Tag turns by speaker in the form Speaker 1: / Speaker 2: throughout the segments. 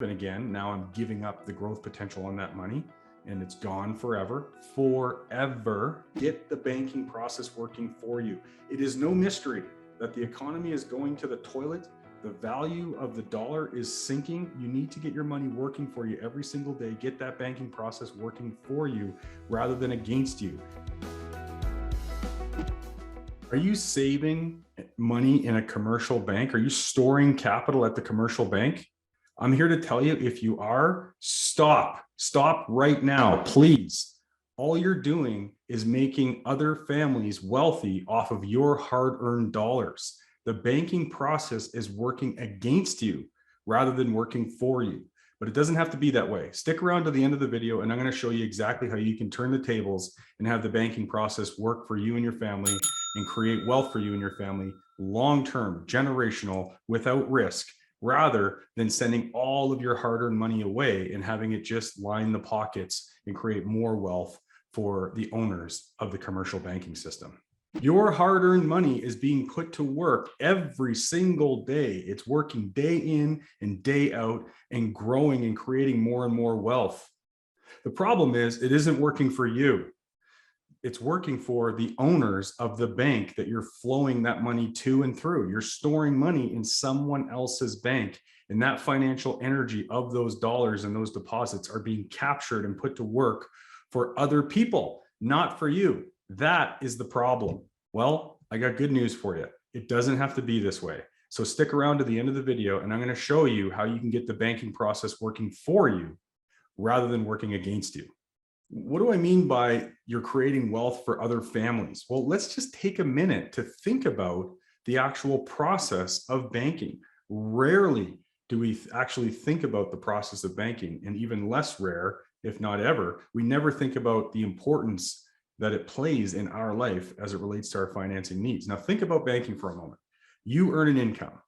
Speaker 1: And again, now I'm giving up the growth potential on that money and it's gone forever. Forever. Get the banking process working for you. It is no mystery that the economy is going to the toilet. The value of the dollar is sinking. You need to get your money working for you every single day. Get that banking process working for you rather than against you. Are you saving money in a commercial bank? Are you storing capital at the commercial bank? I'm here to tell you, if you are, stop right now, please. All you're doing is making other families wealthy off of your hard-earned dollars. The banking process is working against you rather than working for you. But it doesn't have to be that way. Stick around to the end of the video and I'm going to show you exactly how you can turn the tables and have the banking process work for you and your family and create wealth for you and your family, long-term, generational, without risk, rather than sending all of your hard-earned money away and having it just line the pockets and create more wealth for the owners of the commercial banking system. Your hard-earned money is being put to work every single day. It's working day in and day out and growing and creating more and more wealth. The problem is it isn't working for you. It's working for the owners of the bank that you're flowing that money to and through. You're storing money in someone else's bank, and that financial energy of those dollars and those deposits are being captured and put to work for other people, not for you. That is the problem. Well, I got good news for you. It doesn't have to be this way. So stick around to the end of the video and I'm going to show you how you can get the banking process working for you rather than working against you. What do I mean by you're creating wealth for other families? Well, let's just take a minute to think about the actual process of banking. Rarely do we actually think about the process of banking, and even less rare, if not ever, we never think about the importance that it plays in our life as it relates to our financing needs. Now, think about banking for a moment. You earn an income.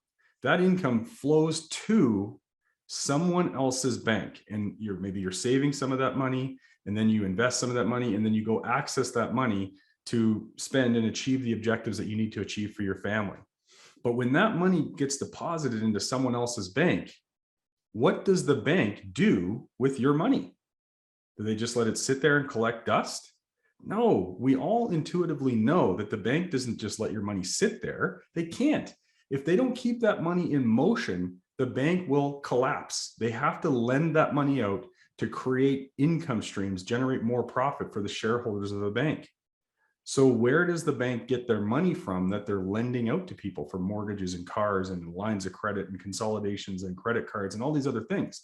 Speaker 1: That income flows to someone else's bank, and maybe you're saving some of that money, and then you invest some of that money, and then you go access that money to spend and achieve the objectives that you need to achieve for your family. But when that money gets deposited into someone else's bank, what does the bank do with your money? Do they just let it sit there and collect dust? No, we all intuitively know that the bank doesn't just let your money sit there. They can't. If they don't keep that money in motion, the bank will collapse. They have to lend that money out to create income streams, generate more profit for the shareholders of the bank. So where does the bank get their money from that they're lending out to people for mortgages and cars and lines of credit and consolidations and credit cards and all these other things?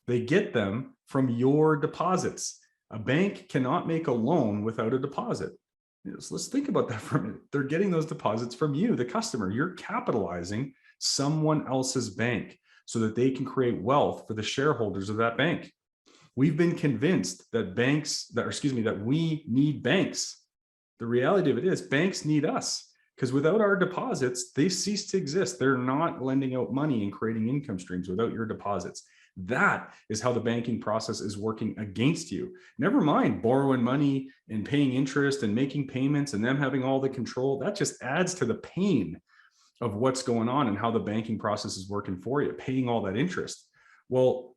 Speaker 1: They get them from your deposits. A bank cannot make a loan without a deposit. So let's think about that for a minute. They're getting those deposits from you, the customer. You're capitalizing someone else's bank so that they can create wealth for the shareholders of that bank. We've been convinced that that we need banks. The reality of it is banks need us, because without our deposits, they cease to exist. They're not lending out money and creating income streams without your deposits. That is how the banking process is working against you. Never mind borrowing money and paying interest and making payments and them having all the control. That just adds to the pain of what's going on and how the banking process is working for you, paying all that interest. Well,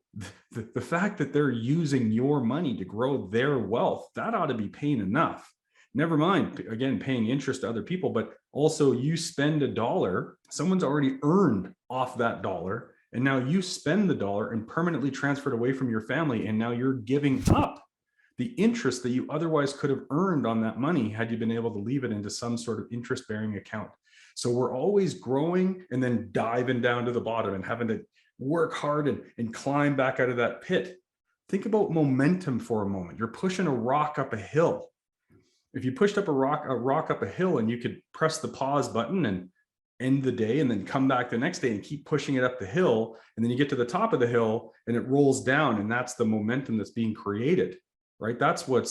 Speaker 1: the fact that they're using your money to grow their wealth, that ought to be pain enough. Never mind, again, paying interest to other people, but also you spend $1, someone's already earned off that dollar, and now you spend the dollar and permanently transfer it away from your family, and now you're giving up the interest that you otherwise could have earned on that money had you been able to leave it into some sort of interest-bearing account. So we're always growing and then diving down to the bottom and having to work hard and climb back out of that pit. Think about momentum for a moment. You're pushing a rock up a hill. If you pushed up a rock up a hill and you could press the pause button and end the day and then come back the next day and keep pushing it up the hill, and then you get to the top of the hill and it rolls down, and that's the momentum that's being created, right? That's what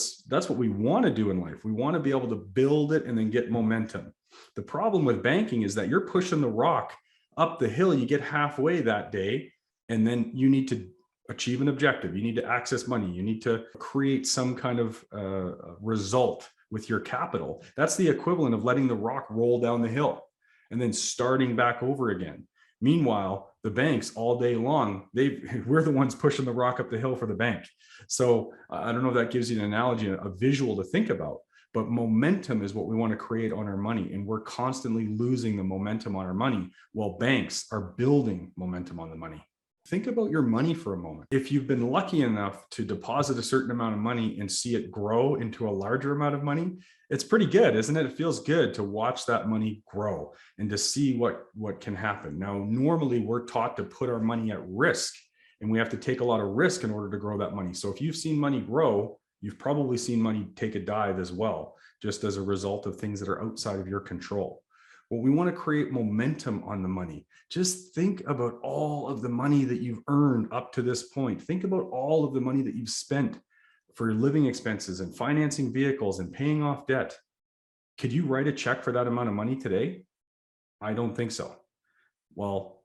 Speaker 1: we want to do in life. We want to be able to build it and then get momentum. The problem with banking is that you're pushing the rock up the hill, you get halfway that day, and then you need to achieve an objective. You need to access money. You need to create some kind of result with your capital. That's the equivalent of letting the rock roll down the hill and then starting back over again. Meanwhile, The banks all day long, we're the ones pushing the rock up the hill for the bank. So I don't know if that gives you an analogy, a visual to think about, but momentum is what we want to create on our money. And we're constantly losing the momentum on our money while banks are building momentum on the money. Think about your money for a moment. If you've been lucky enough to deposit a certain amount of money and see it grow into a larger amount of money, it's pretty good, isn't it? It feels good to watch that money grow and to see what can happen. Now, normally we're taught to put our money at risk, and we have to take a lot of risk in order to grow that money. So if you've seen money grow, you've probably seen money take a dive as well, just as a result of things that are outside of your control. Well, we want to create momentum on the money. Just think about all of the money that you've earned up to this point. Think about all of the money that you've spent for living expenses and financing vehicles and paying off debt. Could you write a check for that amount of money today? I don't think so. Well,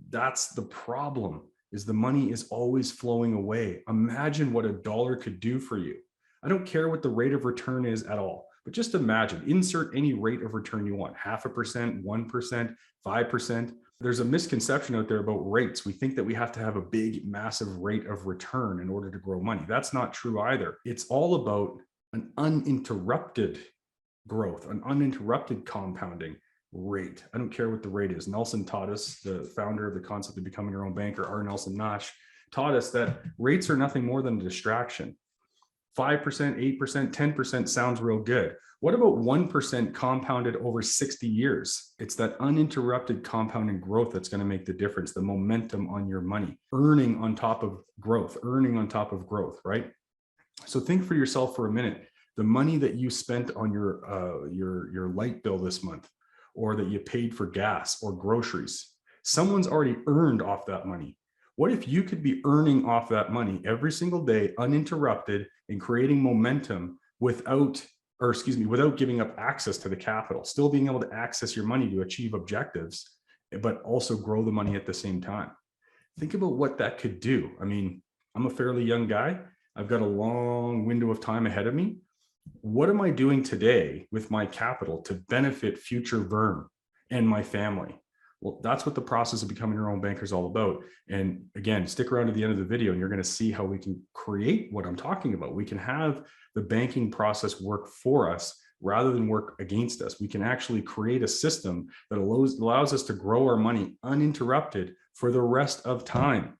Speaker 1: that's the problem, is the money is always flowing away. Imagine what a dollar could do for you. I don't care what the rate of return is at all, but just imagine, insert any rate of return you want, 0.5%, 1%, 5%. There's a misconception out there about rates. We think that we have to have a big, massive rate of return in order to grow money. That's not true either. It's all about an uninterrupted growth, an uninterrupted compounding rate. I don't care what the rate is. Nelson taught us, the founder of the concept of becoming your own banker, R. Nelson Nash, taught us that rates are nothing more than a distraction. 5%, 8%, 10% sounds real good. What about 1% compounded over 60 years? It's that uninterrupted compounding growth that's going to make the difference, the momentum on your money, earning on top of growth, right? So think for yourself for a minute. The money that you spent on your light bill this month, or that you paid for gas or groceries, someone's already earned off that money. What if you could be earning off that money every single day, uninterrupted, and creating momentum without giving up access to the capital, still being able to access your money to achieve objectives, but also grow the money at the same time? Think about what that could do. I mean, I'm a fairly young guy. I've got a long window of time ahead of me. What am I doing today with my capital to benefit future Vern and my family? Well, that's what the process of becoming your own banker is all about. And again, stick around to the end of the video and you're going to see how we can create what I'm talking about. We can have the banking process work for us rather than work against us. We can actually create a system that allows us to grow our money uninterrupted for the rest of time.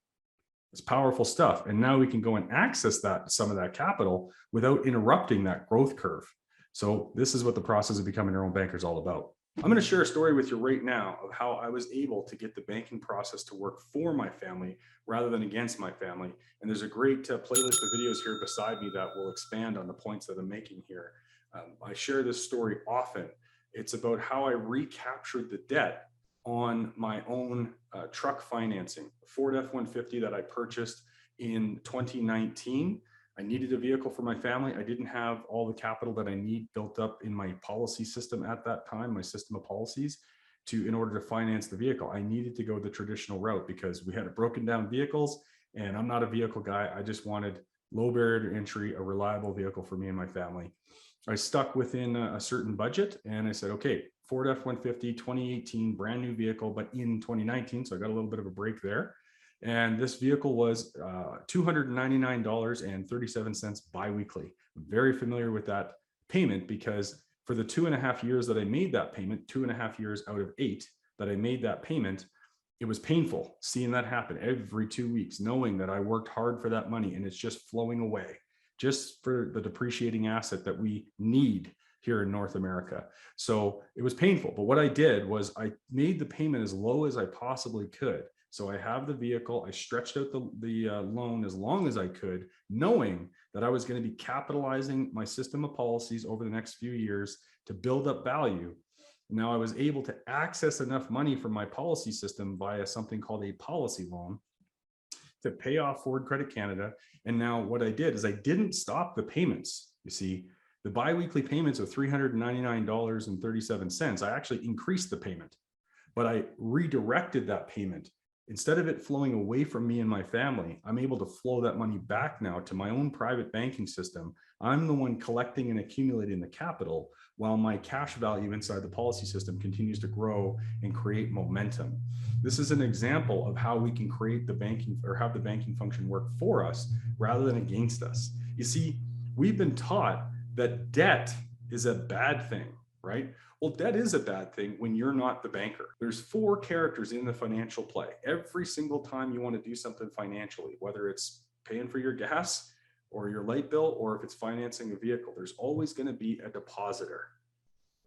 Speaker 1: It's powerful stuff. And now we can go and access some of that capital without interrupting that growth curve. So this is what the process of becoming your own banker is all about. I'm going to share a story with you right now of how I was able to get the banking process to work for my family rather than against my family. And there's a great playlist of videos here beside me that will expand on the points that I'm making here. I share this story often. It's about how I recaptured the debt on my own truck financing, a Ford F-150 that I purchased in 2019. I needed a vehicle for my family. I didn't have all the capital that I need built up in my policy system at that time, my system of policies, in order to finance the vehicle. I needed to go the traditional route because we had broken down vehicles, and I'm not a vehicle guy. I just wanted low barrier to entry, a reliable vehicle for me and my family. I stuck within a certain budget, and I said, okay, Ford F-150, 2018, brand new vehicle, but in 2019. So I got a little bit of a break there. And this vehicle was $299.37 biweekly. I'm very familiar with that payment because for the 2.5 years that I made that payment, 2.5 years out of 8 that I made that payment, it was painful seeing that happen every 2 weeks, knowing that I worked hard for that money and it's just flowing away, just for the depreciating asset that we need here in North America. So it was painful. But what I did was I made the payment as low as I possibly could. So I have the vehicle, I stretched out the loan as long as I could, knowing that I was going to be capitalizing my system of policies over the next few years to build up value. Now I was able to access enough money from my policy system via something called a policy loan to pay off Ford Credit Canada. And now what I did is I didn't stop the payments. You see, the biweekly payments of $399.37, I actually increased the payment, but I redirected that payment Instead of it flowing away from me and my family, I'm able to flow that money back now to my own private banking system. I'm the one collecting and accumulating the capital while my cash value inside the policy system continues to grow and create momentum. This is an example of how we can create the banking or have the banking function work for us rather than against us. You see, we've been taught that debt is a bad thing, right? Well, debt is a bad thing when you're not the banker. There's 4 characters in the financial play. Every single time you want to do something financially, whether it's paying for your gas or your light bill, or if it's financing a vehicle, there's always going to be a depositor,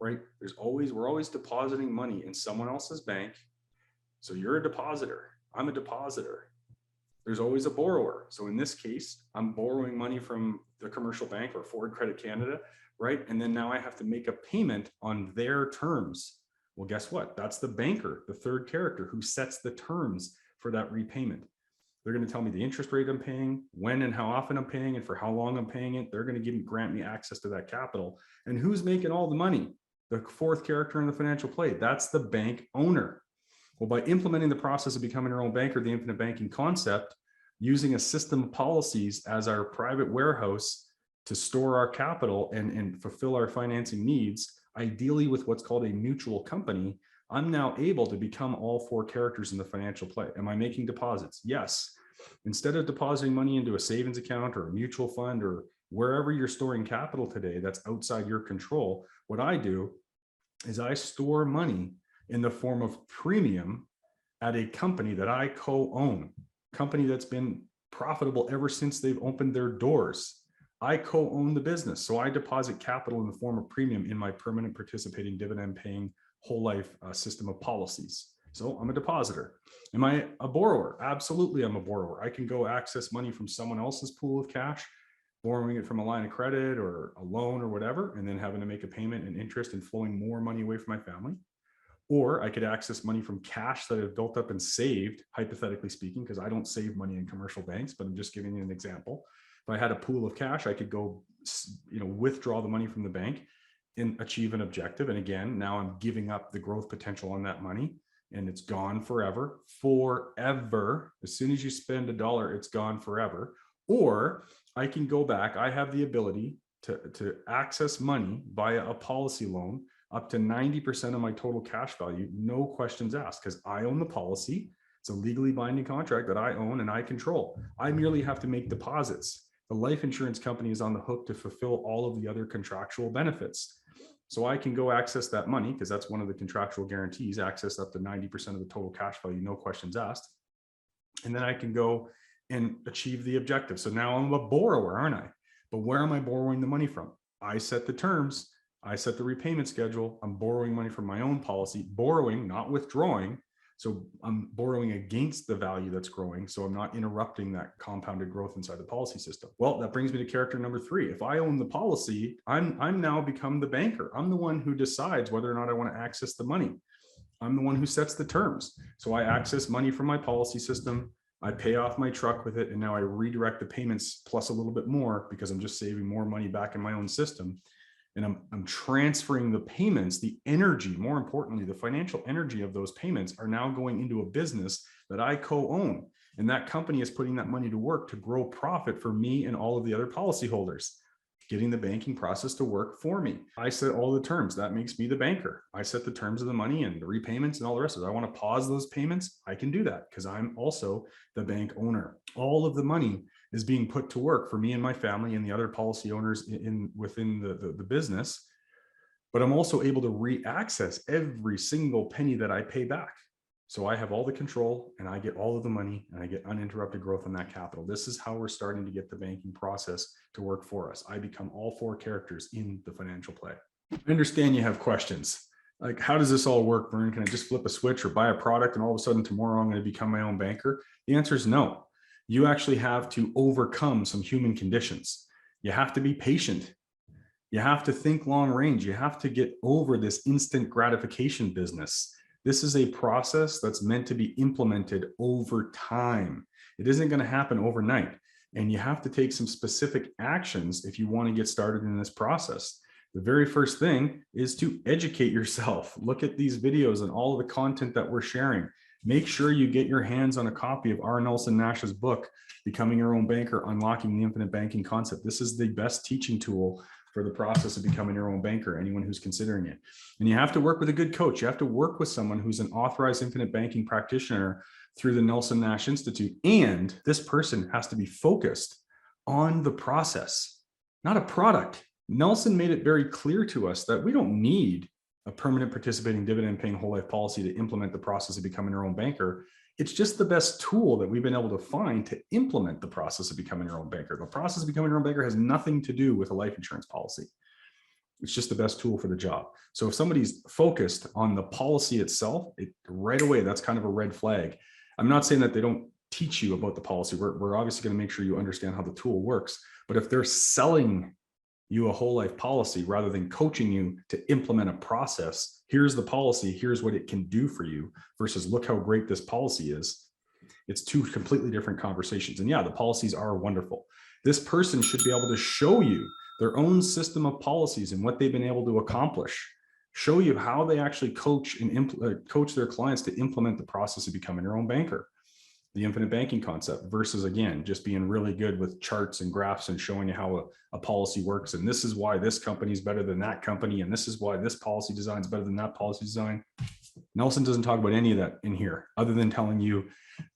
Speaker 1: right? We're always depositing money in someone else's bank. So you're a depositor. I'm a depositor. There's always a borrower. So in this case, I'm borrowing money from the commercial bank or Ford Credit Canada, right? And then now I have to make a payment on their terms. Well, guess what? That's the banker, the third character, who sets the terms for that repayment. They're going to tell me the interest rate I'm paying, when and how often I'm paying, and for how long I'm paying it. They're going to grant me access to that capital. And who's making all the money? The fourth character in the financial play. That's the bank owner. Well, by implementing the process of becoming your own banker, the infinite banking concept, using a system of policies as our private warehouse to store our capital and fulfill our financing needs, ideally with what's called a mutual company, I'm now able to become all 4 characters in the financial play. Am I making deposits? Yes. Instead of depositing money into a savings account or a mutual fund or wherever you're storing capital today that's outside your control, what I do is I store money in the form of premium at a company that I co-own, company that's been profitable ever since they've opened their doors. I co-own the business. So I deposit capital in the form of premium in my permanent participating dividend paying whole life system of policies. So I'm a depositor. Am I a borrower? Absolutely, I'm a borrower. I can go access money from someone else's pool of cash, borrowing it from a line of credit or a loan or whatever, and then having to make a payment and interest and flowing more money away from my family. Or I could access money from cash that I've built up and saved, hypothetically speaking, because I don't save money in commercial banks, but I'm just giving you an example. If I had a pool of cash, I could go, withdraw the money from the bank and achieve an objective. And again, now I'm giving up the growth potential on that money and it's gone forever. As soon as you spend $1, it's gone forever. Or I can go back. I have the ability to access money via a policy loan up to 90% of my total cash value, no questions asked, because I own the policy. It's a legally binding contract that I own and I control. I merely have to make deposits. The life insurance company is on the hook to fulfill all of the other contractual benefits. So I can go access that money, because that's one of the contractual guarantees, access up to 90% of the total cash value, no questions asked. And then I can go and achieve the objective. So now I'm a borrower, aren't I? But where am I borrowing the money from? I set the terms. I set the repayment schedule. I'm borrowing money from my own policy, borrowing, not withdrawing. So I'm borrowing against the value that's growing. So I'm not interrupting that compounded growth inside the policy system. Well, that brings me to character number 3. If I own the policy, I'm now become the banker. I'm the one who decides whether or not I want to access the money. I'm the one who sets the terms. So I access money from my policy system. I pay off my truck with it. And now I redirect the payments plus a little bit more because I'm just saving more money back in my own system. And I'm transferring the payments, the energy, more importantly, the financial energy of those payments are now going into a business that I co-own. And that company is putting that money to work to grow profit for me and all of the other policyholders, getting the banking process to work for me. I set all the terms. That makes me the banker. I set the terms of the money and the repayments and all the rest of it. I want to pause those payments. I can do that because I'm also the bank owner. All of the money is being put to work for me and my family and the other policy owners within the business. But I'm also able to re-access every single penny that I pay back. So I have all the control and I get all of the money and I get uninterrupted growth on that capital. This is how we're starting to get the banking process to work for us. I become all 4 characters in the financial play. I understand you have questions. Like, how does this all work, Vern? Can I just flip a switch or buy a product and all of a sudden tomorrow I'm going to become my own banker? The answer is no. You actually have to overcome some human conditions. You have to be patient. You have to think long range. You have to get over this instant gratification business. This is a process that's meant to be implemented over time. It isn't going to happen overnight. And you have to take some specific actions if you want to get started in this process. The very first thing is to educate yourself. Look at these videos and all of the content that we're sharing. Make sure you get your hands on a copy of R. Nelson Nash's book, Becoming Your Own Banker, Unlocking the Infinite Banking Concept. This is the best teaching tool for the process of becoming your own banker, anyone who's considering it. And you have to work with a good coach. You have to work with someone who's an authorized infinite banking practitioner through the Nelson Nash Institute. And this person has to be focused on the process, not a product. Nelson made it very clear to us that we don't need a permanent participating dividend paying whole life policy to implement the process of becoming your own banker. It's just the best tool that we've been able to find to implement the process of becoming your own banker. The process of becoming your own banker has nothing to do with a life insurance policy. It's just the best tool for the job. So if somebody's focused on the policy itself, right away, that's kind of a red flag. I'm not saying that they don't teach you about the policy. We're obviously going to make sure you understand how the tool works. But if they're selling you a whole life policy rather than coaching you to implement a process, here's the policy, here's what it can do for you, versus look how great this policy is, it's two completely different conversations. And yeah, the policies are wonderful. This person should be able to show you their own system of policies and what they've been able to accomplish, show you how they actually coach and coach their clients to implement the process of becoming your own banker, the infinite banking concept, versus, again, just being really good with charts and graphs and showing you how a policy works. And this is why this company is better than that company. And this is why this policy design is better than that policy design. Nelson doesn't talk about any of that in here, other than telling you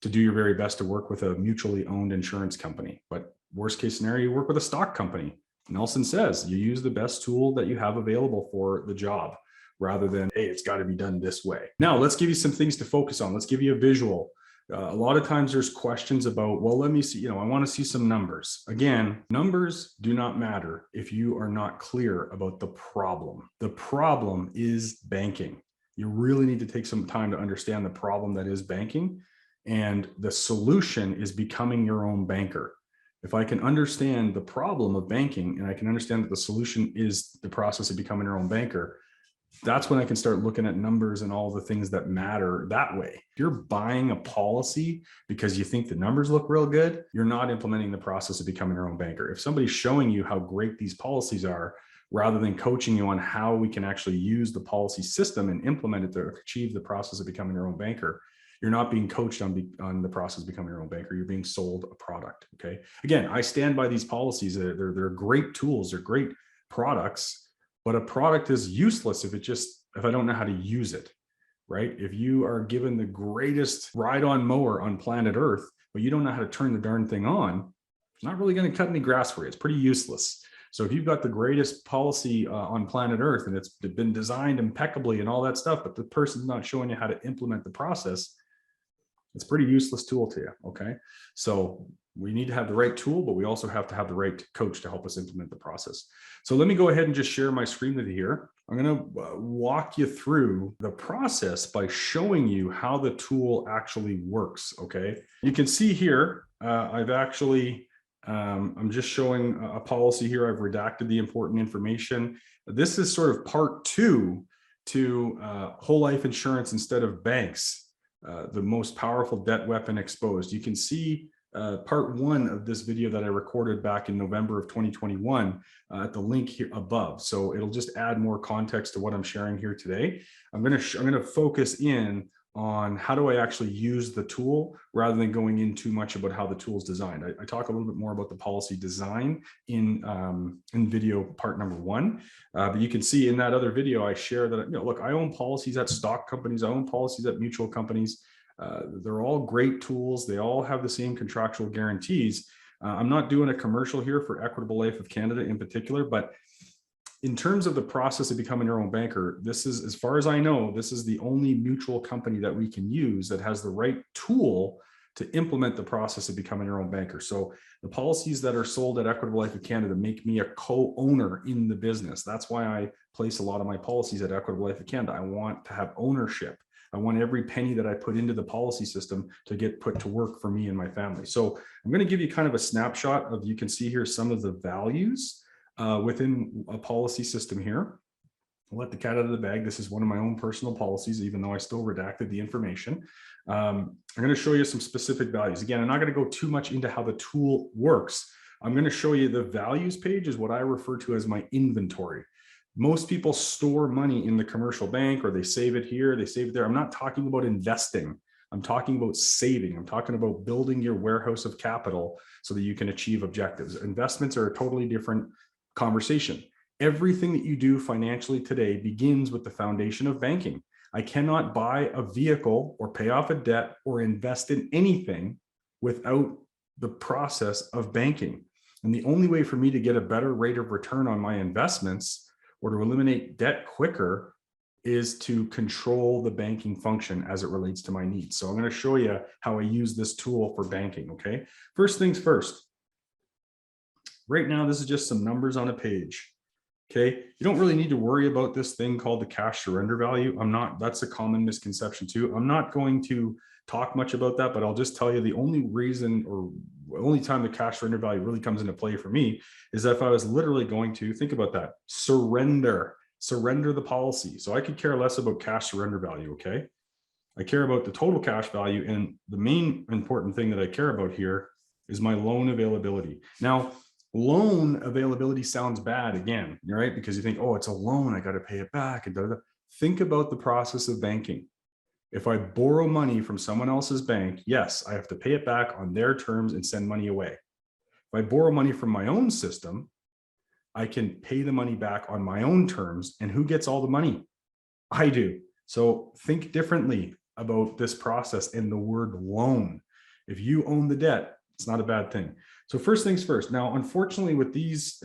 Speaker 1: to do your very best to work with a mutually owned insurance company. But worst case scenario, you work with a stock company. Nelson says you use the best tool that you have available for the job, rather than, hey, it's got to be done this way. Now, let's give you some things to focus on. Let's give you a visual. A lot of times there's questions about, well, let me see, I want to see some numbers. Again, numbers do not matter if you are not clear about the problem. The problem is banking. You really need to take some time to understand the problem that is banking. And the solution is becoming your own banker. If I can understand the problem of banking and I can understand that the solution is the process of becoming your own banker, that's when I can start looking at numbers and all the things that matter that way. If you're buying a policy because you think the numbers look real good, you're not implementing the process of becoming your own banker. If somebody's showing you how great these policies are, rather than coaching you on how we can actually use the policy system and implement it to achieve the process of becoming your own banker, you're not being coached on the process of becoming your own banker. You're being sold a product. Okay. Again, I stand by these policies. They're great tools. They're great products, but a product is useless if I don't know how to use it, right? If you are given the greatest ride-on mower on planet Earth, but you don't know how to turn the darn thing on, it's not really going to cut any grass for you. It's pretty useless. So if you've got the greatest policy on planet Earth and it's been designed impeccably and all that stuff, but the person's not showing you how to implement the process, it's a pretty useless tool to you. Okay. So we need to have the right tool, but we also have to have the right coach to help us implement the process. So let me go ahead and just share my screen with you here. I'm going to walk you through the process by showing you how the tool actually works. Okay. You can see here, I'm just showing a policy here. I've redacted the important information. This is sort of part 2 to whole life insurance instead of banks. The most powerful debt weapon exposed. You can see part 1 of this video that I recorded back in November of 2021 at the link here above. So it'll just add more context to what I'm sharing here today. I'm going to focus in on how do I actually use the tool rather than going in too much about how the tool is designed. I talk a little bit more about the policy design in video part number 1. But you can see in that other video, I share that, look, I own policies at stock companies. I own policies at mutual companies. They're all great tools. They all have the same contractual guarantees. I'm not doing a commercial here for Equitable Life of Canada in particular, but in terms of the process of becoming your own banker, this is, as far as I know, this is the only mutual company that we can use that has the right tool to implement the process of becoming your own banker. So the policies that are sold at Equitable Life of Canada make me a co-owner in the business. That's why I place a lot of my policies at Equitable Life of Canada. I want to have ownership. I want every penny that I put into the policy system to get put to work for me and my family. So I'm going to give you kind of a snapshot of, you can see here some of the values within a policy system here. I'll let the cat out of the bag. This is one of my own personal policies, even though I still redacted the information. I'm going to show you some specific values. Again, I'm not going to go too much into how the tool works. I'm going to show you the values page is what I refer to as my inventory. Most people store money in the commercial bank, or they save it here, they save it there. I'm not talking about investing. I'm talking about saving. I'm talking about building your warehouse of capital so that you can achieve objectives. Investments are a totally different conversation. Everything that you do financially today begins with the foundation of banking. I cannot buy a vehicle or pay off a debt or invest in anything without the process of banking. And the only way for me to get a better rate of return on my investments or to eliminate debt quicker is to control the banking function as it relates to my needs. So I'm going to show you how I use this tool for banking. Okay. First things first. Right now, this is just some numbers on a page. Okay. You don't really need to worry about this thing called the cash surrender value. That's a common misconception too. I'm not going to talk much about that, but I'll just tell you the only reason or only time the cash surrender value really comes into play for me is if I was literally going to think about that, surrender the policy. So I could care less about cash surrender value. Okay. I care about the total cash value. And the main important thing that I care about here is my loan availability. Now, loan availability sounds bad again, right? Because you think, oh, it's a loan, I got to pay it back. And think about the process of banking. If I borrow money from someone else's bank, yes, I have to pay it back on their terms and send money away. If I borrow money from my own system, I can pay the money back on my own terms. And who gets all the money? I do. So think differently about this process and the word loan. If you own the debt, it's not a bad thing. So first things first. Now, unfortunately, with these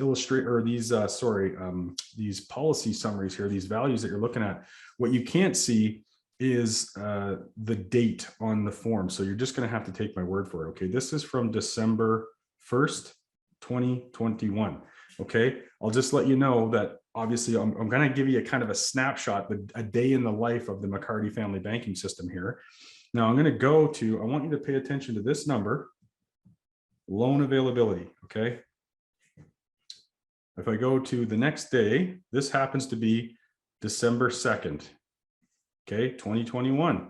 Speaker 1: these policy summaries here, these values that you're looking at, what you can't see is the date on the form. So you're just going to have to take my word for it. Okay, this is from December 1st, 2021. Okay, I'll just let you know that obviously I'm going to give you a kind of a snapshot, a day in the life of the McCarty family banking system here. Now I'm going to I want you to pay attention to this number, loan availability. Okay. If I go to the next day, this happens to be December 2nd. Okay, 2021.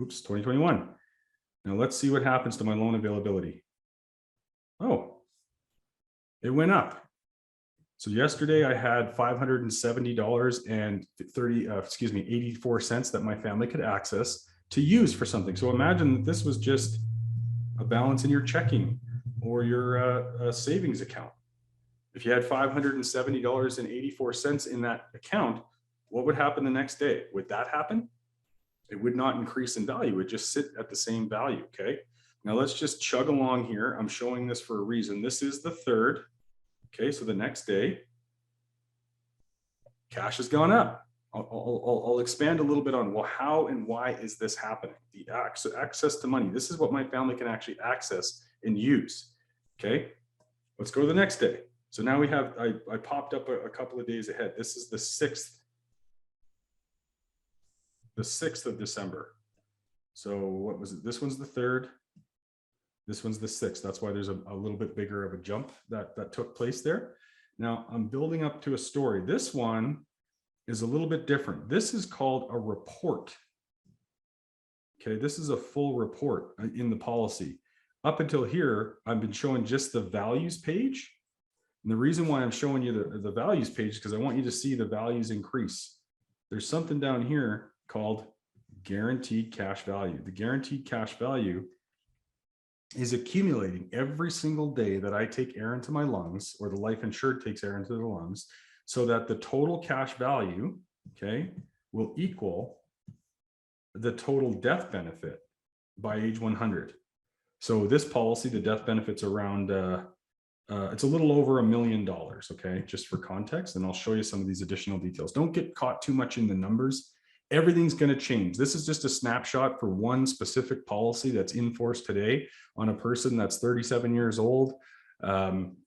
Speaker 1: Oops, 2021. Now let's see what happens to my loan availability. Oh, it went up. So yesterday I had $570.84 that my family could access to use for something. So imagine that this was just a balance in your checking or your savings account. If you had $570.84 in that account, what would happen the next day? Would that happen? It would not increase in value. It would just sit at the same value. Okay. Now let's just chug along here. I'm showing this for a reason. This is the 3rd. Okay. So the next day, cash has gone up. I'll expand a little bit on, well, how and why is this happening? The access to money. This is what my family can actually access and use. Okay. Let's go to the next day. So now we have, I popped up a couple of days ahead. This is the 6th of December. So what was it? This one's the 3rd. This one's the 6th. That's why there's a little bit bigger of a jump that took place there. Now I'm building up to a story. This one is a little bit different. This is called a report. Okay, this is a full report in the policy. Up until here, I've been showing just the values page. And the reason why I'm showing you the values page is because I want you to see the values increase. There's something down here called guaranteed cash value. The guaranteed cash value is accumulating every single day that I take air into my lungs, or the life insured takes air into the lungs, so that the total cash value, okay, will equal the total death benefit by age 100. So this policy, the death benefit's around, it's a little over $1 million, okay, just for context. And I'll show you some of these additional details. Don't get caught too much in the numbers. Everything's going to change. This is just a snapshot for one specific policy that's in force today on a person that's 37 years old.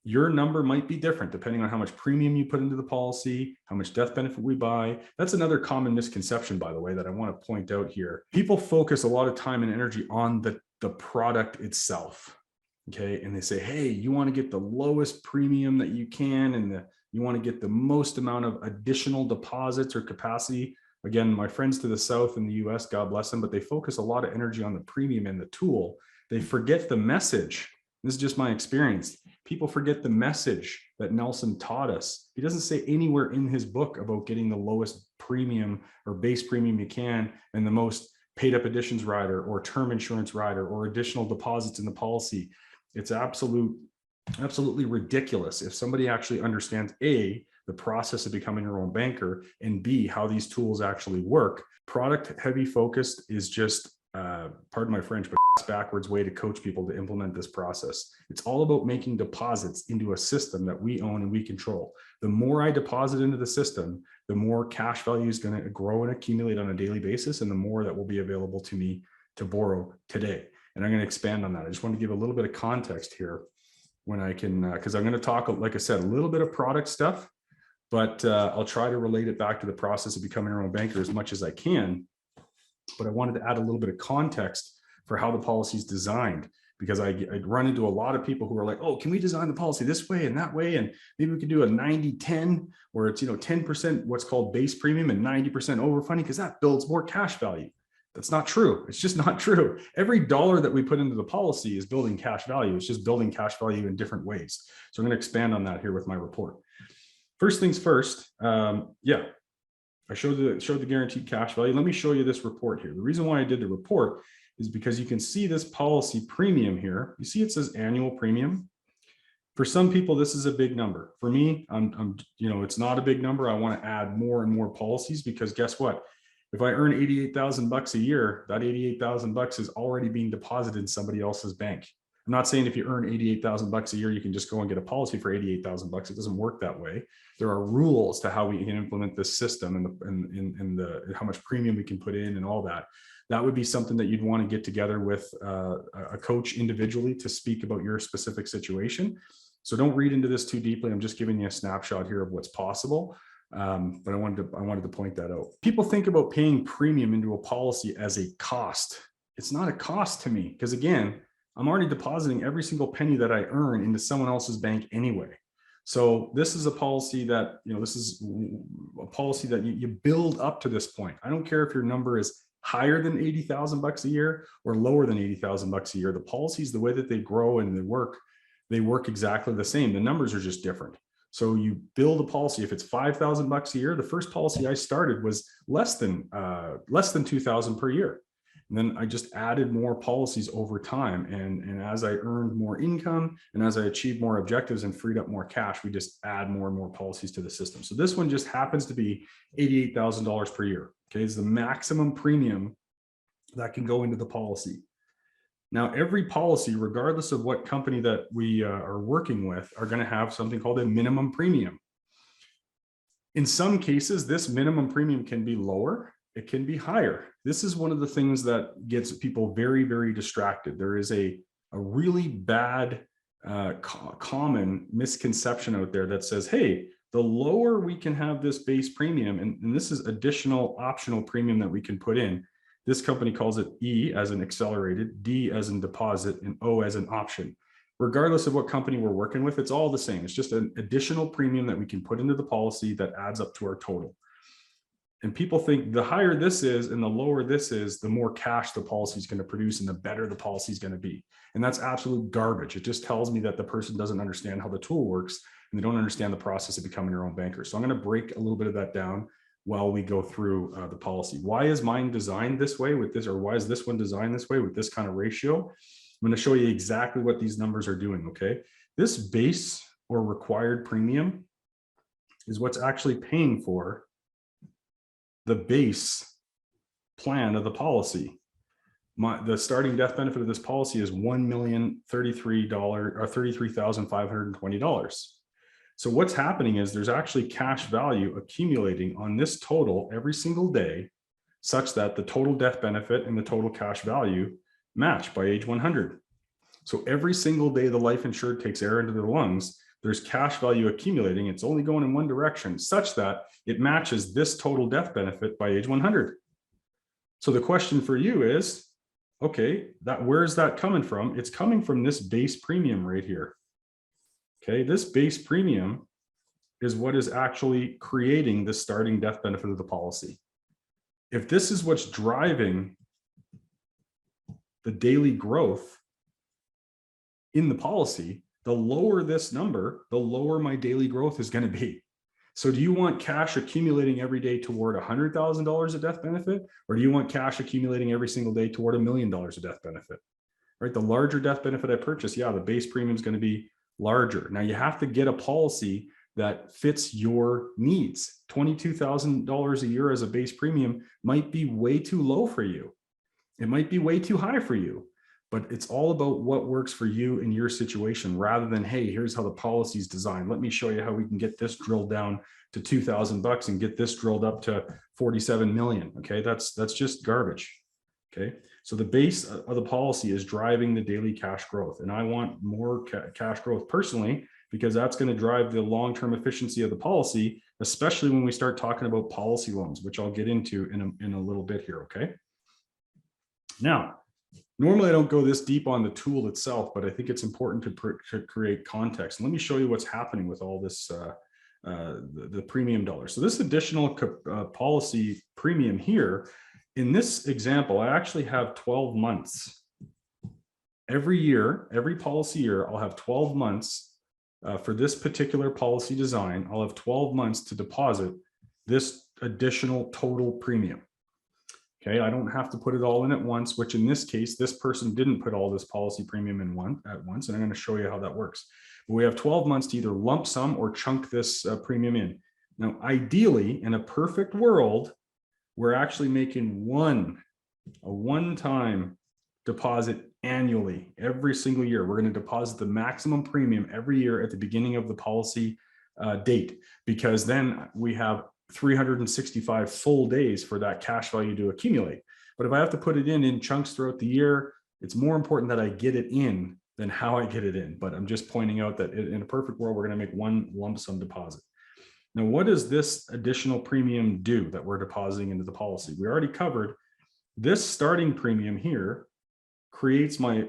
Speaker 1: Your number might be different depending on how much premium you put into the policy, how much death benefit we buy. That's another common misconception, by the way, that I want to point out here. People focus a lot of time and energy on the product itself. Okay. And they say, hey, you want to get the lowest premium that you can, and you want to get the most amount of additional deposits or capacity. Again, my friends to the South in the US, God bless them, but they focus a lot of energy on the premium and the tool. They forget the message. This is just my experience. People forget the message that Nelson taught us. He doesn't say anywhere in his book about getting the lowest premium or base premium you can and the most paid up additions rider or term insurance rider or additional deposits in the policy. It's absolutely ridiculous if somebody actually understands A, the process of becoming your own banker, and B, how these tools actually work. Product heavy focused is just, pardon my French, but backwards way to coach people to implement this process. It's all about making deposits into a system that we own and we control. The more I deposit into the system, the more cash value is going to grow and accumulate on a daily basis, and the more that will be available to me to borrow today. And I'm going to expand on that. I just want to give a little bit of context here when I can, because I'm going to talk, like I said, a little bit of product stuff, but I'll try to relate it back to the process of becoming your own banker as much as I can. But I wanted to add a little bit of context for how the policy is designed, because I run into a lot of people who are like, oh, can we design the policy this way and that way? And maybe we could do a 90-10 where it's, 10% what's called base premium and 90% overfunding, because that builds more cash value. That's not true. It's just not true. Every dollar that we put into the policy is building cash value. It's just building cash value in different ways. So I'm going to expand on that here with my report. First things first. I showed the guaranteed cash value. Let me show you this report here. The reason why I did the report is because you can see this policy premium here. You see it says annual premium. For some people, this is a big number. For me, it's not a big number. I want to add more and more policies, because guess what? If I earn 88,000 bucks a year, that 88,000 bucks is already being deposited in somebody else's bank. I'm not saying if you earn 88,000 bucks a year, you can just go and get a policy for 88,000 bucks. It doesn't work that way. There are rules to how we can implement this system and how much premium we can put in and all that. That would be something that you'd want to get together with a coach individually to speak about your specific situation. So don't read into this too deeply. I'm just giving you a snapshot here of what's possible. But I wanted to point that out. People think about paying premium into a policy as a cost. It's not a cost to me, because again, I'm already depositing every single penny that I earn into someone else's bank anyway. So this is a policy that, you build up to this point. I don't care if your number is higher than 80,000 bucks a year or lower than 80,000 bucks a year. The policies, the way that they grow and they work exactly the same. The numbers are just different. So you build a policy. If it's 5,000 bucks a year, the first policy I started was less than 2,000 per year. And then I just added more policies over time. And as I earned more income and as I achieved more objectives and freed up more cash, we just add more and more policies to the system. So this one just happens to be $88,000 per year. Okay, it's the maximum premium that can go into the policy. Now, every policy, regardless of what company that we are working with, are going to have something called a minimum premium. In some cases, this minimum premium can be lower. It can be higher. This is one of the things that gets people very, very distracted. There is a really bad common misconception out there that says, hey, the lower we can have this base premium, and this is additional optional premium that we can put in. This company calls it E as an accelerated, D as in deposit, and O as an option. Regardless of what company we're working with, it's all the same. It's just an additional premium that we can put into the policy that adds up to our total. And people think the higher this is and the lower this is, the more cash the policy is going to produce and the better the policy is going to be. And that's absolute garbage. It just tells me that the person doesn't understand how the tool works and they don't understand the process of becoming your own banker. So I'm going to break a little bit of that down while we go through the policy. Why is mine designed this way with this, or why is this one designed this way with this kind of ratio? I'm going to show you exactly what these numbers are doing, okay? This base or required premium is what's actually paying for the base plan of the policy. The starting death benefit of this policy is $1,033,520. So what's happening is there's actually cash value accumulating on this total every single day, such that the total death benefit and the total cash value match by age 100. So every single day the life insured takes air into their lungs, there's cash value accumulating. It's only going in one direction, such that it matches this total death benefit by age 100. So the question for you is, okay, where is that coming from? It's coming from this base premium right here. Okay, this base premium is what is actually creating the starting death benefit of the policy. If this is what's driving the daily growth in the policy, the lower this number, the lower my daily growth is going to be. So do you want cash accumulating every day toward $100,000 of death benefit? Or do you want cash accumulating every single day toward $1 million of death benefit? Right? The larger death benefit I purchase, yeah, the base premium is going to be larger. Now you have to get a policy that fits your needs. $22,000 a year as a base premium might be way too low for you. It might be way too high for you, but it's all about what works for you in your situation rather than, hey, here's how the policy is designed. Let me show you how we can get this drilled down to $2,000 and get this drilled up to 47 million. Okay, that's just garbage. Okay, so the base of the policy is driving the daily cash growth, and I want more cash growth personally because that's going to drive the long-term efficiency of the policy, especially when we start talking about policy loans, which I'll get into in a little bit here. Okay. Now, normally I don't go this deep on the tool itself, but I think it's important to create context. Let me show you what's happening with all this, the premium dollars. So this additional policy premium here, in this example, I actually have 12 months. Every year, every policy year, I'll have 12 months for this particular policy design. I'll have 12 months to deposit this additional total premium. Okay, I don't have to put it all in at once, which in this case, this person didn't put all this policy premium in at once, and I'm going to show you how that works. But we have 12 months to either lump sum or chunk this premium in. Now, ideally, in a perfect world, we're actually making a one-time deposit annually, every single year. We're going to deposit the maximum premium every year at the beginning of the policy date, because then we have 365 full days for that cash value to accumulate. But if I have to put it in chunks throughout the year, it's more important that I get it in than how I get it in. But I'm just pointing out that in a perfect world, we're going to make one lump sum deposit. Now, what does this additional premium do that we're depositing into the policy? We already covered this starting premium here creates my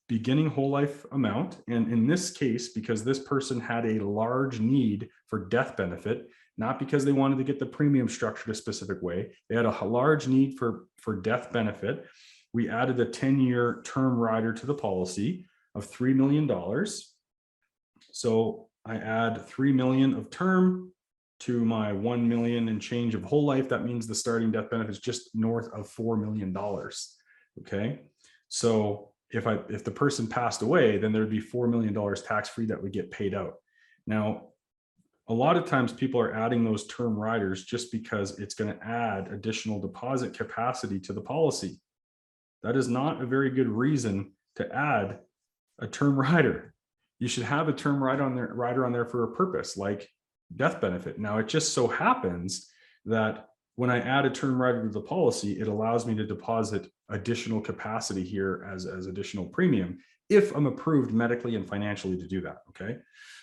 Speaker 1: beginning whole life amount. And in this case, because this person had a large need for death benefit, not because they wanted to get the premium structured a specific way, they had a large need for death benefit. We added a 10-year term rider to the policy of $3 million. So I add 3 million of term to my 1 million and change of whole life. That means the starting death benefit is just north of $4 million. Okay, so if the person passed away, then there'd be $4 million tax-free that would get paid out. Now, a lot of times people are adding those term riders just because it's going to add additional deposit capacity to the policy. That is not a very good reason to add a term rider. You should have a term rider on there for a purpose, like death benefit. Now, it just so happens that when I add a term rider to the policy, it allows me to deposit additional capacity here as additional premium if I'm approved medically and financially to do that. Okay,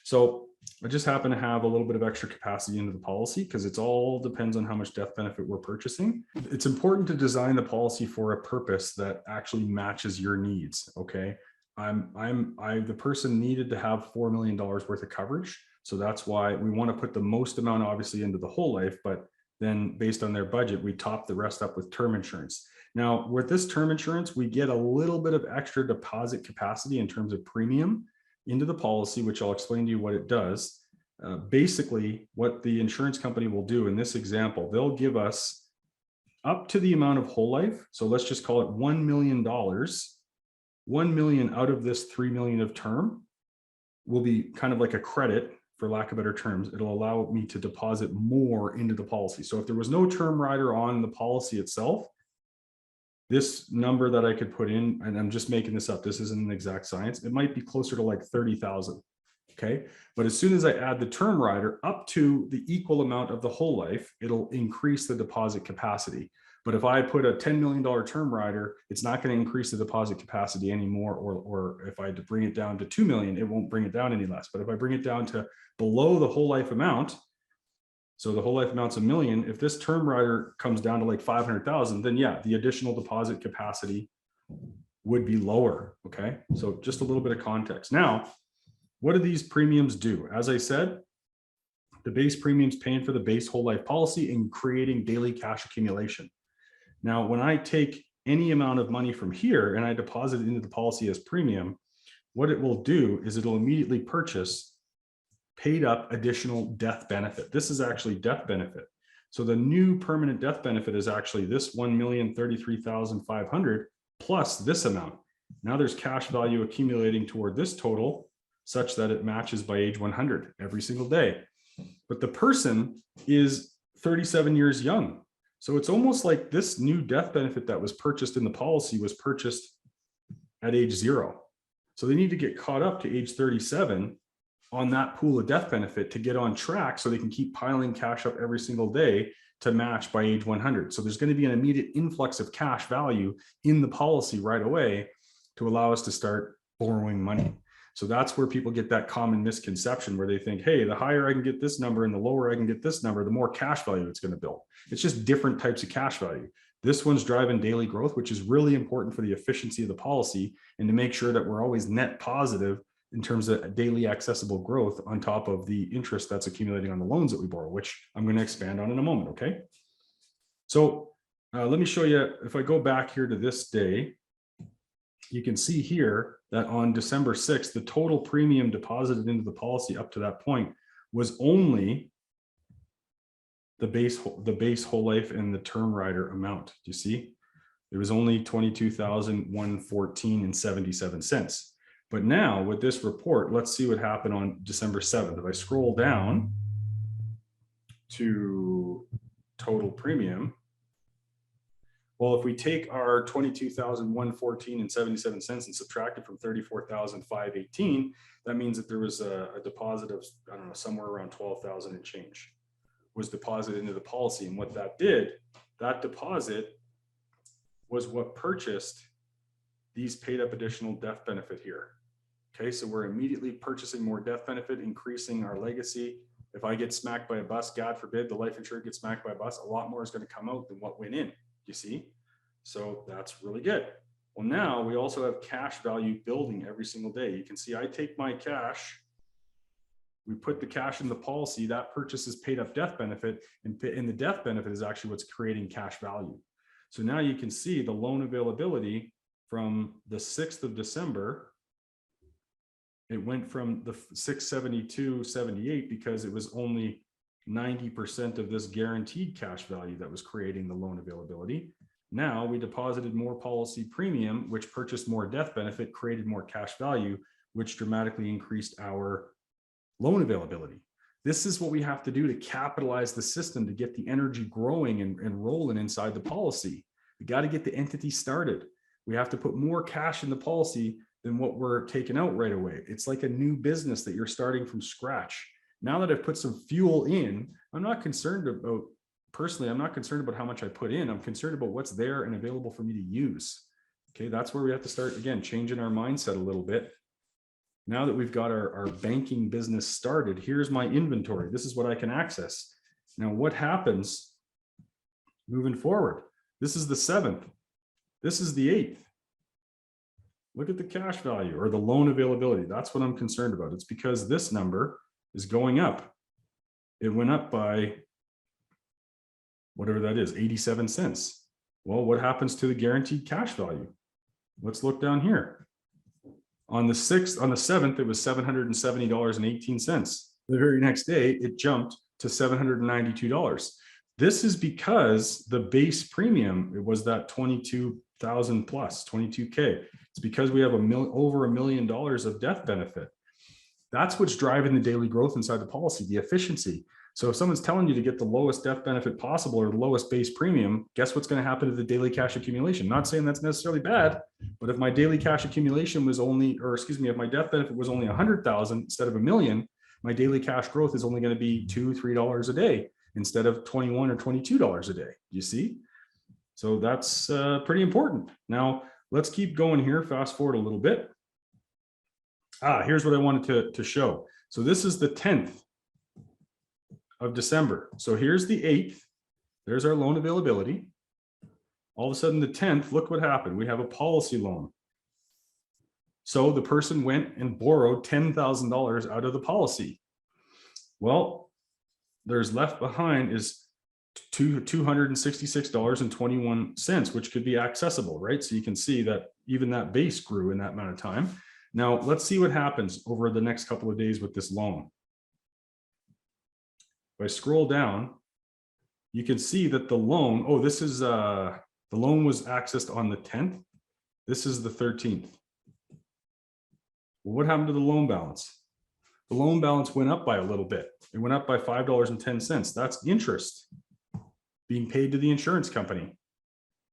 Speaker 1: so I just happen to have a little bit of extra capacity into the policy because it's all depends on how much death benefit we're purchasing. It's important to design the policy for a purpose that actually matches your needs. Okay, the person needed to have $4 million worth of coverage, so that's why we want to put the most amount obviously into the whole life, but then based on their budget, we top the rest up with term insurance. Now, with this term insurance, we get a little bit of extra deposit capacity in terms of premium into the policy, which I'll explain to you what it does. Basically, what the insurance company will do in this example, they'll give us up to the amount of whole life. So let's just call it $1 million. 1 million out of this 3 million of term will be kind of like a credit, for lack of better terms. It'll allow me to deposit more into the policy. So if there was no term rider on the policy itself, this number that I could put in, and I'm just making this up, this isn't an exact science, it might be closer to like 30,000. Okay, but as soon as I add the term rider up to the equal amount of the whole life, it'll increase the deposit capacity. But if I put a $10 million term rider, it's not going to increase the deposit capacity anymore. Or if I had to bring it down to 2 million, it won't bring it down any less. But if I bring it down to below the whole life amount, so the whole life amount's $1 million, if this term rider comes down to like 500,000, then yeah, the additional deposit capacity would be lower. Okay, so just a little bit of context. Now, what do these premiums do? As I said, the base premium's paying for the base whole life policy and creating daily cash accumulation. Now, when I take any amount of money from here and I deposit it into the policy as premium, what it will do is it'll immediately purchase paid up additional death benefit. This is actually death benefit. So the new permanent death benefit is actually this 1,033,500 plus this amount. Now there's cash value accumulating toward this total such that it matches by age 100 every single day. But the person is 37 years young. So it's almost like this new death benefit that was purchased in the policy was purchased at age 0. So they need to get caught up to age 37 on that pool of death benefit to get on track so they can keep piling cash up every single day to match by age 100. So there's going to be an immediate influx of cash value in the policy right away to allow us to start borrowing money. So that's where people get that common misconception where they think, hey, the higher I can get this number and the lower I can get this number, the more cash value it's going to build. It's just different types of cash value. This one's driving daily growth, which is really important for the efficiency of the policy and to make sure that we're always net positive in terms of daily accessible growth on top of the interest that's accumulating on the loans that we borrow, which I'm going to expand on in a moment, okay? So let me show you, if I go back here to this day, you can see here that on December 6th, the total premium deposited into the policy up to that point was only the base whole life and the term rider amount. Do you see? It was only $22,114.77. But now with this report, let's see what happened on December 7th. If I scroll down to total premium, well, if we take our $22,114.77 and subtract it from $34,518, that means that there was a deposit of, I don't know, somewhere around 12,000 and change was deposited into the policy. And what that did, that deposit was what purchased these paid up additional death benefit here. Okay, so we're immediately purchasing more death benefit, increasing our legacy. If I get smacked by a bus, God forbid, the life insured gets smacked by a bus, a lot more is going to come out than what went in. You see? So that's really good. Well, now we also have cash value building every single day. You can see I take my cash, we put the cash in the policy, that purchases paid up death benefit, and the death benefit is actually what's creating cash value. So now you can see the loan availability from the 6th of December. It went from the 672.78 because it was only 90% of this guaranteed cash value that was creating the loan availability. Now we deposited more policy premium, which purchased more death benefit, created more cash value, which dramatically increased our loan availability. This is what we have to do to capitalize the system to get the energy growing and rolling inside the policy. We got to get the entity started. We have to put more cash in the policy than what we're taking out right away. It's like a new business that you're starting from scratch. Now that I've put some fuel in, I'm not concerned about, personally, I'm not concerned about how much I put in. I'm concerned about what's there and available for me to use. Okay, that's where we have to start, again, changing our mindset a little bit. Now that we've got our banking business started, here's my inventory. This is what I can access. Now, what happens moving forward? This is the 7th. This is the 8th. Look at the cash value or the loan availability. That's what I'm concerned about. It's because this number is going up. It went up by whatever that is, 87 cents. Well, what happens to the guaranteed cash value? Let's look down here. On the 6th, on the 7th, it was $770.18. The very next day, it jumped to $792. This is because the base premium, it was that 22,000 plus, 22K. It's because we have over $1 million of death benefit. That's what's driving the daily growth inside the policy, the efficiency. So if someone's telling you to get the lowest death benefit possible or the lowest base premium, guess what's going to happen to the daily cash accumulation? Not saying that's necessarily bad, but if my daily cash accumulation was only, or excuse me, if my death benefit was only 100,000 instead of $1 million, my daily cash growth is only going to be $2, $3 a day instead of $21 or $22 a day. You see? So that's pretty important. Now, let's keep going here. Fast forward a little bit. Here's what I wanted to show. So this is the 10th of December. So here's the 8th. There's our loan availability. All of a sudden, the 10th, look what happened. We have a policy loan. So the person went and borrowed $10,000 out of the policy. Well, there's left behind is $266.21, which could be accessible, right? So you can see that even that base grew in that amount of time. Now, let's see what happens over the next couple of days with this loan. If I scroll down, you can see that the loan, oh, this is, the loan was accessed on the 10th. This is the 13th. Well, what happened to the loan balance? The loan balance went up by a little bit. It went up by $5.10. That's interest being paid to the insurance company,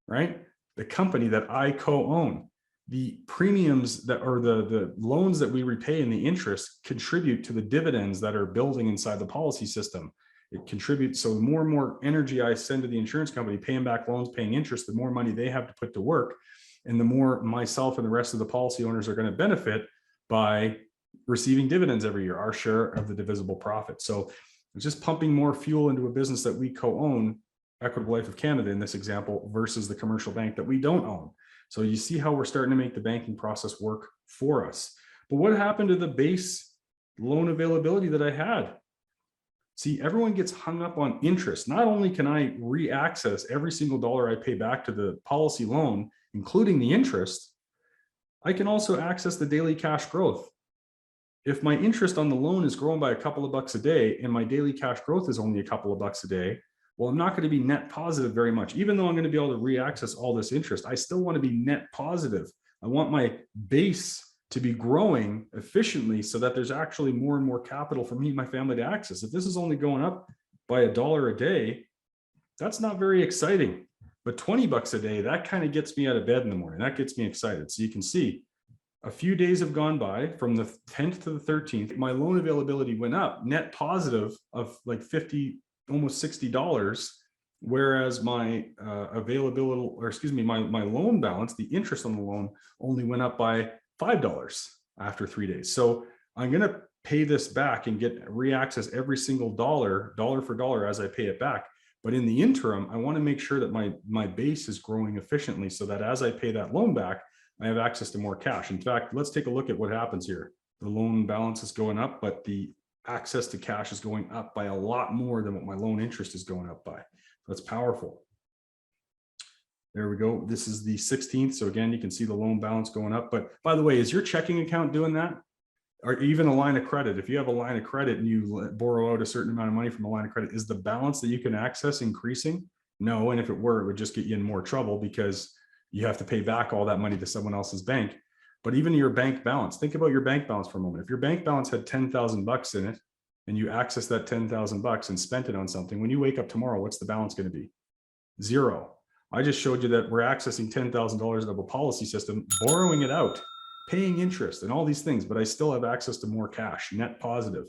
Speaker 1: right? The company that I co-own. The premiums that are the loans that we repay and the interest contribute to the dividends that are building inside the policy system. It contributes. So the more and more energy I send to the insurance company, paying back loans, paying interest, the more money they have to put to work. And the more myself and the rest of the policy owners are going to benefit by receiving dividends every year, our share of the divisible profit. So it's just pumping more fuel into a business that we co-own, Equitable Life of Canada in this example, versus the commercial bank that we don't own. So you see how we're starting to make the banking process work for us. But what happened to the base loan availability that I had? See, everyone gets hung up on interest. Not only can I re-access every single dollar I pay back to the policy loan, including the interest, I can also access the daily cash growth. If my interest on the loan is growing by a couple of bucks a day and my daily cash growth is only a couple of bucks a day, well, I'm not going to be net positive very much. Even though I'm going to be able to re-access all this interest, I still want to be net positive. I want my base to be growing efficiently so that there's actually more and more capital for me and my family to access. If this is only going up by $1 a day, that's not very exciting. But 20 bucks a day, that kind of gets me out of bed in the morning. That gets me excited. So you can see a few days have gone by from the 10th to the 13th. My loan availability went up net positive of like 50, almost $60, whereas my availability, or excuse me, my loan balance, the interest on the loan only went up by $5 after 3 days. So I'm going to pay this back and get re-access every single dollar for dollar as I pay it back. But in the interim, I want to make sure that my base is growing efficiently so that as I pay that loan back, I have access to more cash. In fact, let's take a look at what happens here. The loan balance is going up, but the access to cash is going up by a lot more than what my loan interest is going up by. That's powerful. There we go. This is the 16th. So again, you can see the loan balance going up. But by the way, is your checking account doing that? Or even a line of credit? If you have a line of credit and you borrow out a certain amount of money from a line of credit, is the balance that you can access increasing? No. And if it were, it would just get you in more trouble because you have to pay back all that money to someone else's bank. But even your bank balance, think about your bank balance for a moment. If your bank balance had 10,000 bucks in it and you access that 10,000 bucks and spent it on something, when you wake up tomorrow, what's the balance going to be? Zero. I just showed you that we're accessing $10,000 of a policy system, borrowing it out, paying interest and all these things, but I still have access to more cash, net positive.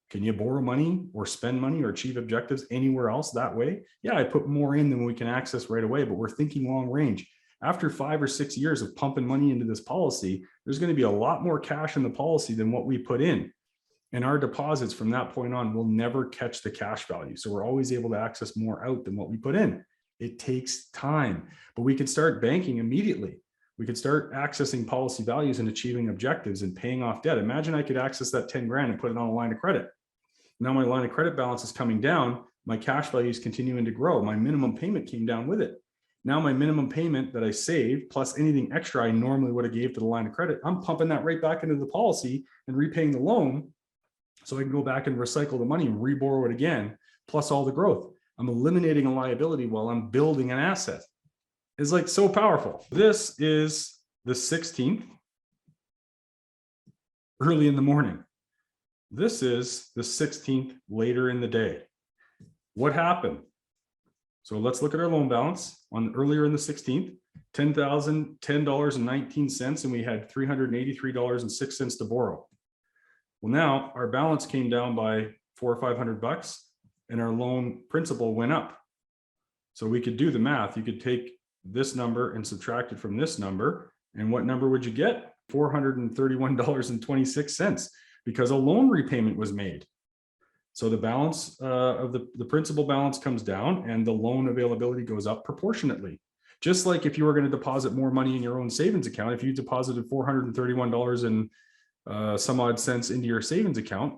Speaker 1: Can you borrow money or spend money or achieve objectives anywhere else that way? Yeah, I put more in than we can access right away, but we're thinking long range. After 5 or 6 years of pumping money into this policy, there's going to be a lot more cash in the policy than what we put in. And our deposits from that point on will never catch the cash value. So we're always able to access more out than what we put in. It takes time, but we can start banking immediately. We could start accessing policy values and achieving objectives and paying off debt. Imagine I could access that 10 grand and put it on a line of credit. Now my line of credit balance is coming down. My cash value is continuing to grow. My minimum payment came down with it. Now my minimum payment that I saved plus anything extra I normally would have gave to the line of credit, I'm pumping that right back into the policy and repaying the loan so I can go back and recycle the money and reborrow it again, plus all the growth. I'm eliminating a liability while I'm building an asset. It's like so powerful. This is the 16th, early in the morning. This is the 16th later in the day. What happened? So let's look at our loan balance on earlier in the 16th, $10,010.19, and we had $383.06 to borrow. Well, now our balance came down by $400 or $500 and our loan principal went up. So we could do the math. You could take this number and subtract it from this number. And what number would you get? $431.26 because a loan repayment was made. So the balance of the principal balance comes down and the loan availability goes up proportionately. Just like if you were going to deposit more money in your own savings account, if you deposited $431 and some odd cents into your savings account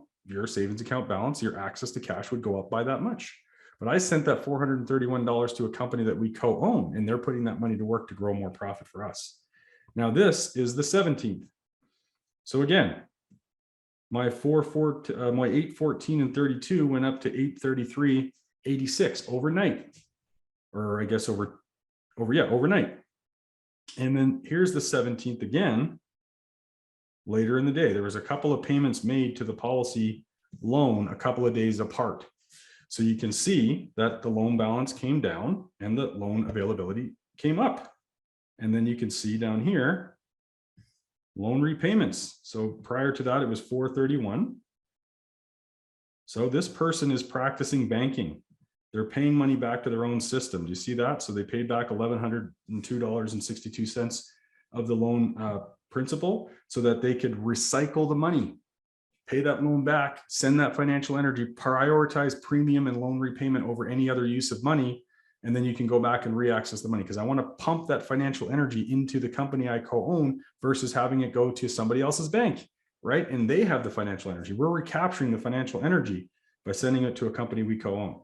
Speaker 1: balance, your access to cash would go up by that much. But I sent that $431 to a company that we co-own, and they're putting that money to work to grow more profit for us. Now, this is the 17th. So again, my 814 and 32 went up to 833.86 overnight, or I guess overnight. And then here's the 17th again. Later in the day, there was a couple of payments made to the policy loan a couple of days apart. So you can see that the loan balance came down and the loan availability came up. And then you can see down here, loan repayments. So prior to that, it was 431. So this person is practicing banking. They're paying money back to their own system. Do you see that? So they paid back $1,102.62 of the loan principal so that they could recycle the money, pay that loan back, send that financial energy, prioritize premium and loan repayment over any other use of money. And then you can go back and reaccess the money, because I want to pump that financial energy into the company I co-own versus having it go to somebody else's bank, right? And they have the financial energy. We're recapturing the financial energy by sending it to a company we co-own.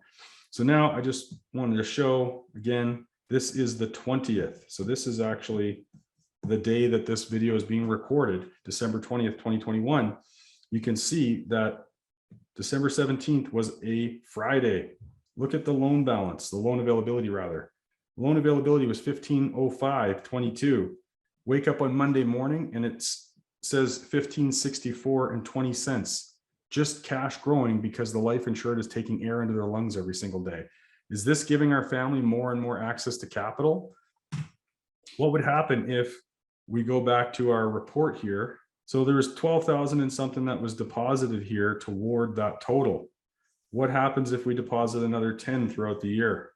Speaker 1: So now I just wanted to show, again, this is the 20th. So this is actually the day that this video is being recorded, December 20th, 2021. You can see that December 17th was a Friday. Look at the loan balance, the loan availability rather. Loan availability was 1505.22. Wake up on Monday morning and it says 1564.20 cents. Just cash growing because the life insured is taking air into their lungs every single day. Is this giving our family more and more access to capital? What would happen if we go back to our report here? So there was 12,000 and something that was deposited here toward that total. What happens if we deposit another 10 throughout the year,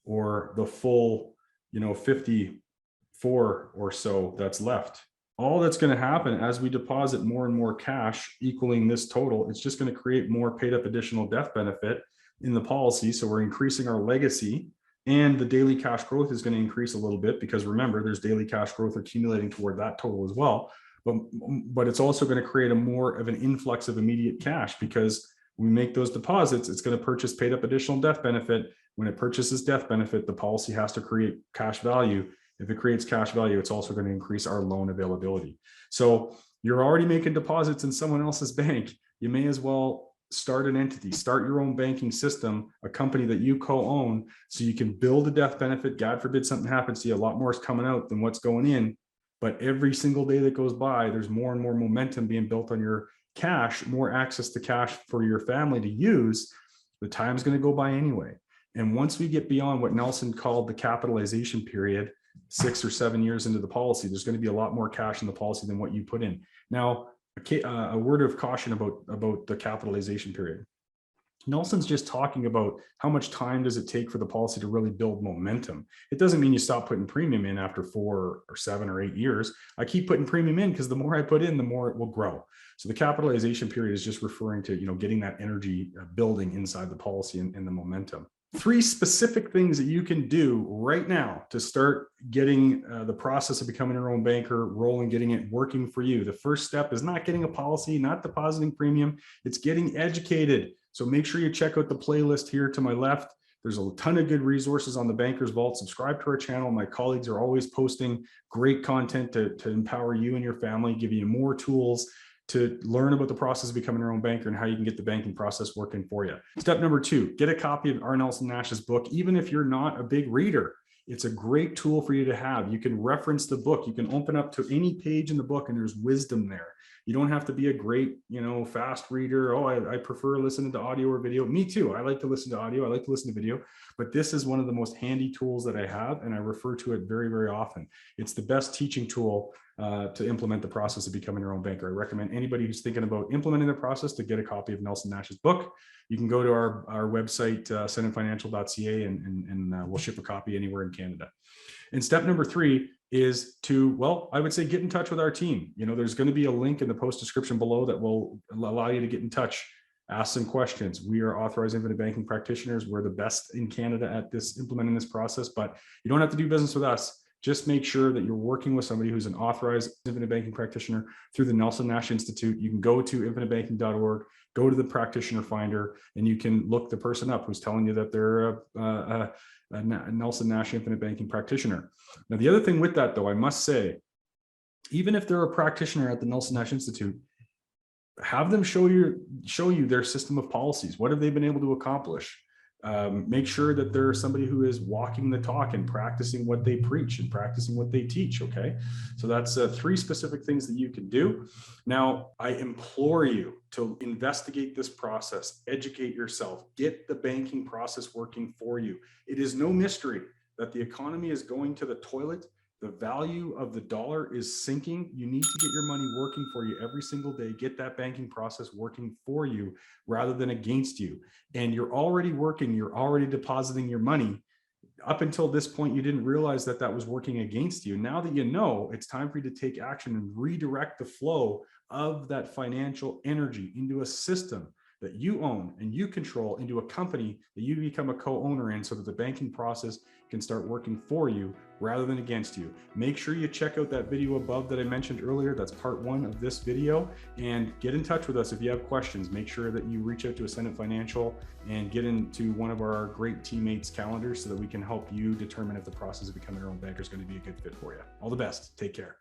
Speaker 1: or the full, 54 or so that's left? All that's going to happen as we deposit more and more cash equaling this total, it's just going to create more paid up additional death benefit in the policy. So we're increasing our legacy, and the daily cash growth is going to increase a little bit, because remember, there's daily cash growth accumulating toward that total as well. But it's also going to create a more of an influx of immediate cash, because when we make those deposits, it's going to purchase paid up additional death benefit. When it purchases death benefit, the policy has to create cash value. If it creates cash value, it's also going to increase our loan availability. So you're already making deposits in someone else's bank. You may as well start an entity, start your own banking system, a company that you co-own, so you can build a death benefit. God forbid something happens to you, a lot more is coming out than what's going in. But every single day that goes by, there's more and more momentum being built on your cash, more access to cash for your family to use. The time's going to go by anyway. And once we get beyond what Nelson called the capitalization period, 6 or 7 years into the policy, there's going to be a lot more cash in the policy than what you put in. Now, a word of caution about the capitalization period. Nelson's just talking about how much time does it take for the policy to really build momentum. It doesn't mean you stop putting premium in after 4 or 7 or 8 years. I keep putting premium in because the more I put in, the more it will grow. So the capitalization period is just referring to, getting that energy building inside the policy and the momentum. 3 specific things that you can do right now to start getting the process of becoming your own banker rolling, getting it working for you. The first step is not getting a policy, not depositing premium. It's getting educated. So make sure you check out the playlist here to my left. There's a ton of good resources on the Banker's Vault. Subscribe to our channel. My colleagues are always posting great content to empower you and your family, give you more tools to learn about the process of becoming your own banker and how you can get the banking process working for you. Step number 2, get a copy of R. Nelson Nash's book. Even if you're not a big reader, it's a great tool for you to have. You can reference the book. You can open up to any page in the book and there's wisdom there. You don't have to be a great, fast reader. Oh, I prefer listening to audio or video. Me too. I like to listen to audio. I like to listen to video, but this is one of the most handy tools that I have, and I refer to it very, very often. It's the best teaching tool to implement the process of becoming your own banker. I recommend anybody who's thinking about implementing the process to get a copy of Nelson Nash's book. You can go to our website, ascendantfinancial.ca, and we'll ship a copy anywhere in Canada. And step number 3 is to, I would say get in touch with our team. There's going to be a link in the post description below that will allow you to get in touch, ask some questions. We are authorized infinite banking practitioners. We're the best in Canada at implementing this process, but you don't have to do business with us. Just make sure that you're working with somebody who's an authorized infinite banking practitioner through the Nelson Nash Institute. You can go to infinitebanking.org, go to the practitioner finder, and you can look the person up who's telling you that they're a Nelson Nash Infinite Banking practitioner. Now, the other thing with that, though, I must say, even if they're a practitioner at the Nelson Nash Institute, have them show you their system of policies. What have they been able to accomplish? Make sure that they're somebody who is walking the talk and practicing what they preach and practicing what they teach. Okay. So that's 3 specific things that you can do. Now, I implore you to investigate this process, educate yourself, get the banking process working for you. It is no mystery that the economy is going to the toilet. The value of the dollar is sinking. You need to get your money working for you every single day. Get that banking process working for you rather than against you. And you're already working, you're already depositing your money. Up until this point, you didn't realize that that was working against you. Now that you know, it's time for you to take action and redirect the flow of that financial energy into a system that you own and you control, into a company that you become a co-owner in, so that the banking process can start working for you rather than against you. Make sure you check out that video above that I mentioned earlier. That's part 1 of this video, and get in touch with us if you have questions. Make sure that you reach out to Ascendant Financial and get into one of our great teammates' calendars so that we can help you determine if the process of becoming your own banker is going to be a good fit for you. All the best. Take care.